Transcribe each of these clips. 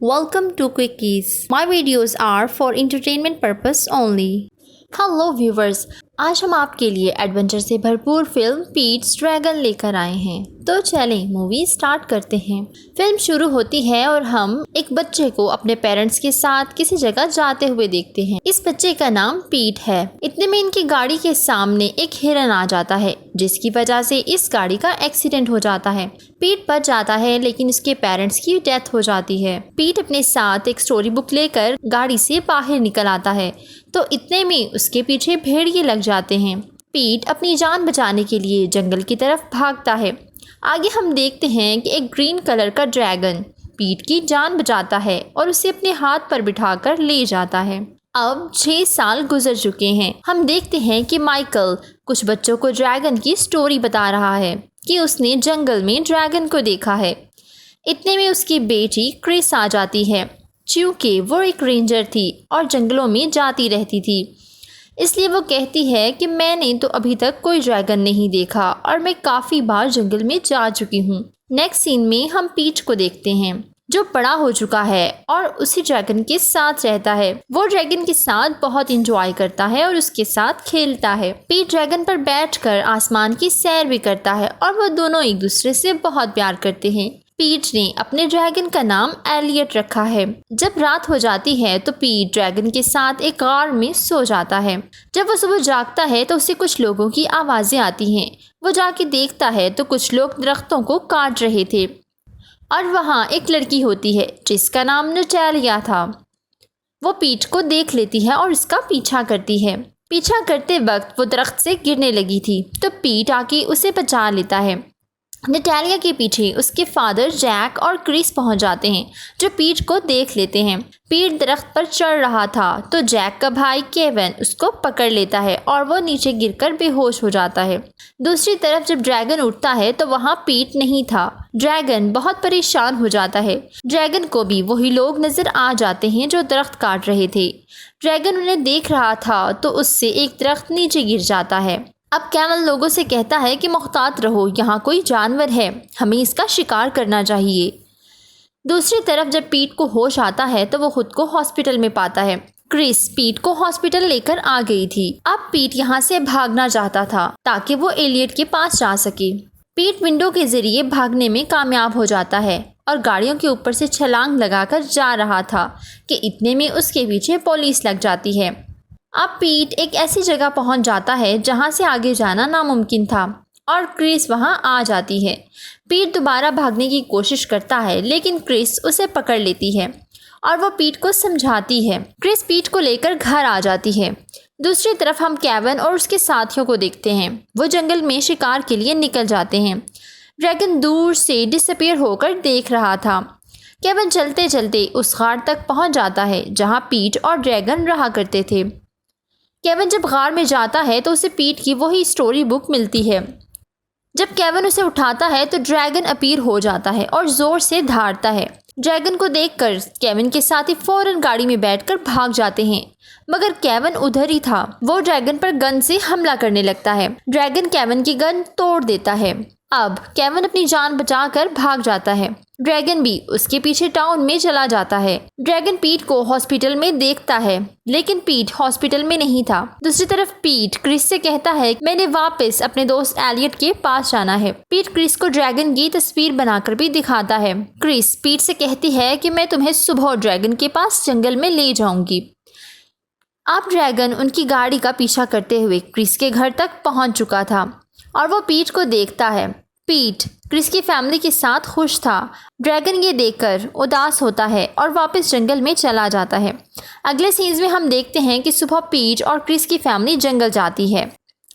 Welcome to Quickies. My videos are for entertainment purpose only. Hello viewers, आज हम आपके लिए एडवेंचर से भरपूर फिल्म पीट्स ड्रैगन लेकर आए हैं। तो चलें मूवी स्टार्ट करते हैं। फिल्म शुरू होती है और हम एक बच्चे को अपने पेरेंट्स के साथ किसी जगह जाते हुए देखते हैं। इस बच्चे का नाम पीट है। इतने में इनकी गाड़ी के सामने एक हिरन आ जाता है, जिसकी वजह से इस गाड़ी का एक्सीडेंट हो जाता है। पीट बच जाता है, लेकिन उसके पेरेंट्स की डेथ हो जाती है। पीट अपने साथ एक स्टोरी बुक लेकर गाड़ी से बाहर निकल आता है, तो इतने में उसके पीछे भेड़िए लग जाते हैं। पीट अपनी जान बचाने के लिए जंगल की तरफ भागता है। आगे हम देखते हैं कि एक ग्रीन कलर का ड्रैगन पीट की जान बचाता है और उसे अपने हाथ पर बिठाकर ले जाता है। अब 6 साल गुजर चुके हैं। हम देखते हैं कि माइकल कुछ बच्चों को ड्रैगन की स्टोरी बता रहा है कि उसने जंगल में ड्रैगन को देखा है। इतने में उसकी बेटी क्रिस आ जाती है। चूँकि वो एक रेंजर थी और जंगलों में जाती रहती थी, इसलिए वो कहती है कि मैंने तो अभी तक कोई ड्रैगन नहीं देखा और मैं काफ़ी बार जंगल में जा चुकी हूँ। नेक्स्ट सीन में हम पीट को देखते हैं, जो बड़ा हो चुका है और उसी ड्रैगन के साथ रहता है। वो ड्रैगन के साथ बहुत इंजॉय करता है और उसके साथ खेलता है। पीट ड्रैगन पर बैठकर आसमान की सैर भी करता है और वो दोनों एक दूसरे से बहुत प्यार करते हैं। पीट ने अपने ड्रैगन का नाम एलियट रखा है। जब रात हो जाती है तो पीट ड्रैगन के साथ एक गार में सो जाता है। जब वो सुबह जागता है तो उसे कुछ लोगों की आवाज़ें आती हैं। वो जाके देखता है तो कुछ लोग दरख्तों को काट रहे थे और वहाँ एक लड़की होती है जिसका नाम नटालिया था। वो पीट को देख लेती है और उसका पीछा करती है। पीछा करते वक्त वो दरख्त से गिरने लगी थी, तो पीट आके उसे बचा लेता है। नटालिया के पीछे उसके फादर जैक और क्रिस पहुंच जाते हैं, जो पीट को देख लेते हैं। पीट दरख्त पर चढ़ रहा था तो जैक का भाई केविन उसको पकड़ लेता है और वो नीचे गिरकर बेहोश हो जाता है। दूसरी तरफ जब ड्रैगन उठता है तो वहाँ पीट नहीं था। ड्रैगन बहुत परेशान हो जाता है। ड्रैगन को भी वही लोग नजर आ जाते हैं जो दरख्त काट रहे थे। ड्रैगन उन्हें देख रहा था तो उससे एक दरख्त नीचे गिर जाता है। अब कैमल लोगों से कहता है कि मुख्तात रहो, यहाँ कोई जानवर है, हमें इसका शिकार करना चाहिए। दूसरी तरफ जब पीट को होश आता है तो वो खुद को हॉस्पिटल में पाता है। क्रिस पीट को हॉस्पिटल लेकर आ गई थी। अब पीट यहाँ से भागना चाहता था ताकि वो एलियट के पास जा सके। पीट विंडो के जरिए भागने में कामयाब हो जाता है और गाड़ियों के ऊपर से छलांग लगाकर जा रहा था कि इतने में उसके पीछे पुलिस लग जाती है। अब पीट एक ऐसी जगह पहुंच जाता है जहां से आगे जाना नामुमकिन था और क्रिस वहां आ जाती है। पीट दोबारा भागने की कोशिश करता है, लेकिन क्रिस उसे पकड़ लेती है और वो पीट को समझाती है। क्रिस पीट को लेकर घर आ जाती है। दूसरी तरफ हम केविन और उसके साथियों को देखते हैं। वो जंगल में शिकार के लिए निकल जाते हैं। ड्रैगन दूर से डिसअपीयर होकर देख रहा था। केविन चलते चलते उस गार तक पहुंच जाता है जहां पीट और ड्रैगन रहा करते थे। केविन जब गार में जाता है तो उसे पीट की वही स्टोरी बुक मिलती है। जब केविन उसे उठाता है तो ड्रैगन अपीयर हो जाता है और जोर से धारता है। ड्रैगन को देखकर केविन के साथी फौरन गाड़ी में बैठकर भाग जाते हैं, मगर केविन उधर ही था। वो ड्रैगन पर गन से हमला करने लगता है। ड्रैगन केविन की गन तोड़ देता है। अब केविन अपनी जान बचाकर भाग जाता है। ड्रैगन भी उसके पीछे टाउन में चला जाता है। ड्रैगन पीट को हॉस्पिटल में देखता है, लेकिन पीट हॉस्पिटल में नहीं था। दूसरी तरफ पीट क्रिस से कहता है मैंने वापस अपने दोस्त एलियट के पास जाना है। पीट क्रिस को ड्रैगन की तस्वीर बनाकर भी दिखाता है। क्रिस पीट से कहती है कि मैं तुम्हें सुबह ड्रैगन के पास जंगल में ले जाऊंगी। अब ड्रैगन उनकी गाड़ी का पीछा करते हुए क्रिस के घर तक पहुंच चुका था और वो पीट को देखता है। पीट क्रिस की फैमिली के साथ खुश था। ड्रैगन ये देखकर उदास होता है और वापस जंगल में चला जाता है। अगले सीन्स में हम देखते हैं कि सुबह पीट और क्रिस की फैमिली जंगल जाती है।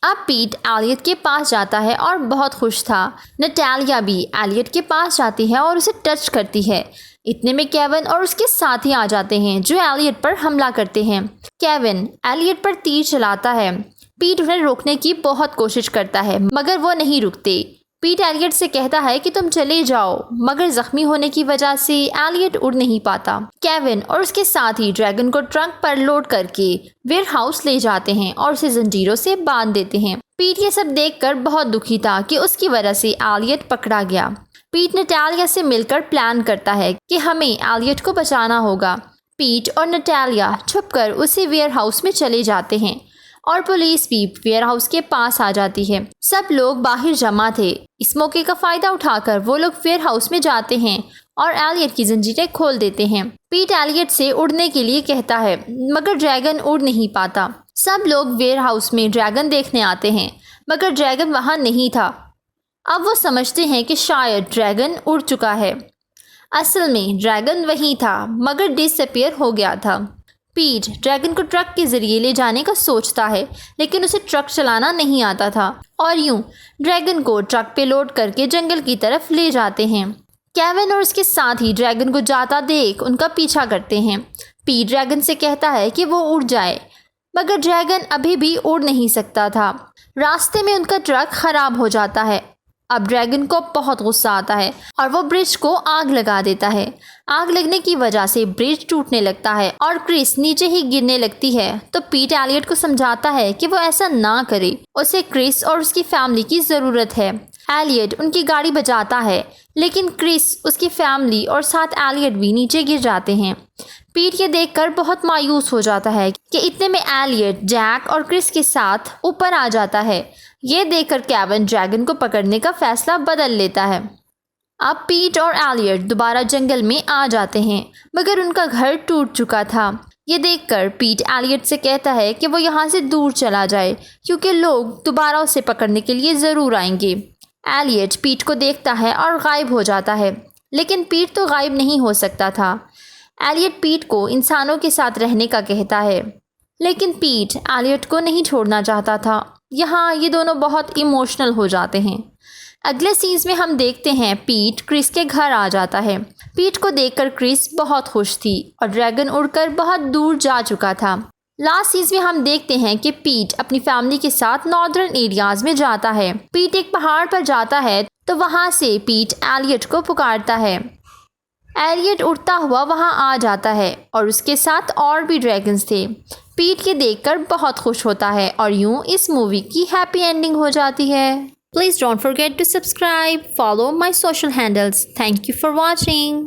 अब पीट एलियट के पास जाता है और बहुत खुश था। नटालिया भी एलियट के पास जाती है और उसे टच करती है। इतने में केविन और उसके साथी आ जाते हैं जो एलियट पर हमला करते हैं। केविन एलियट पर तीर चलाता है। पीट उन्हें रोकने की बहुत कोशिश करता है, मगर वो नहीं रुकते। पीट एलियट से कहता है कि तुम चले जाओ, मगर जख्मी होने की वजह से एलियट उड़ नहीं पाता। केविन और उसके साथी ड्रैगन को ट्रंक पर लोड करके वेयर हाउस ले जाते हैं और उसे जंजीरों से बांध देते हैं। पीट ये सब देखकर बहुत दुखी था कि उसकी वजह से एलियट पकड़ा गया। पीट नटालिया से मिलकर प्लान करता है कि हमें एलियट को बचाना होगा। पीट और नटालिया छुपकर उसी वेयर हाउस में चले जाते हैं और पुलिस भी वेयर हाउस के पास आ जाती है। सब लोग बाहर जमा थे। इस मौके का फायदा उठाकर वो लोग वेयर हाउस में जाते हैं और एलियट की जंजीरें खोल देते हैं। पीट एलियट से उड़ने के लिए कहता है मगर ड्रैगन उड़ नहीं पाता। सब लोग वेयर हाउस में ड्रैगन देखने आते हैं मगर ड्रैगन वहाँ नहीं था। अब वो समझते हैं कि शायद ड्रैगन उड़ चुका है। असल में ड्रैगन वहीं था मगर डिसअपीयर हो गया था। पीट ड्रैगन को ट्रक के जरिए ले जाने का सोचता है लेकिन उसे ट्रक चलाना नहीं आता था और यूं ड्रैगन को ट्रक पे लोड करके जंगल की तरफ ले जाते हैं। केविन और उसके साथ ही ड्रैगन को जाता देख उनका पीछा करते हैं। पीट ड्रैगन से कहता है कि वो उड़ जाए मगर ड्रैगन अभी भी उड़ नहीं सकता था। रास्ते में उनका ट्रक खराब हो जाता है। अब ड्रैगन को बहुत गुस्सा आता है और वो ब्रिज को आग लगा देता है। आग लगने की वजह से ब्रिज टूटने लगता है और क्रिस नीचे ही गिरने लगती है। तो पीट एलियट को समझाता है कि वो ऐसा ना करे, उसे क्रिस और उसकी फैमिली की ज़रूरत है। एलियट उनकी गाड़ी बचाता है लेकिन क्रिस, उसकी फैमिली और साथ एलियट भी नीचे गिर जाते हैं। पीट ये देखकर बहुत मायूस हो जाता है कि इतने में एलियट जैक और क्रिस के साथ ऊपर आ जाता है। ये देखकर केविन ड्रैगन को पकड़ने का फैसला बदल लेता है। अब पीट और एलियट दोबारा जंगल में आ जाते हैं मगर उनका घर टूट चुका था। ये देखकर पीट एलियट से कहता है कि वो यहाँ से दूर चला जाए क्योंकि लोग दोबारा उसे पकड़ने के लिए ज़रूर आएंगे। एलियट पीट को देखता है और गायब हो जाता है लेकिन पीट तो गायब नहीं हो सकता था। एलियट पीट को इंसानों के साथ रहने का कहता है लेकिन पीट एलियट को नहीं छोड़ना चाहता था। यहाँ ये दोनों बहुत इमोशनल हो जाते हैं। अगले सीन्स में हम देखते हैं पीट क्रिस के घर आ जाता है। पीट को देखकर क्रिस बहुत खुश थी और ड्रैगन उड़कर बहुत दूर जा चुका था। लास्ट सीन्स में हम देखते हैं कि पीट अपनी फैमिली के साथ नॉर्दर्न एरियाज में जाता है। पीट एक पहाड़ पर जाता है तो वहाँ से पीट एलियट को पुकारता है। एलियट उड़ता हुआ वहाँ आ जाता है और उसके साथ और भी ड्रैगन्स थे। पीट के देखकर बहुत खुश होता है और यूं इस मूवी की हैप्पी एंडिंग हो जाती है। Please don't forget to subscribe, follow my social handles. Thank you for watching.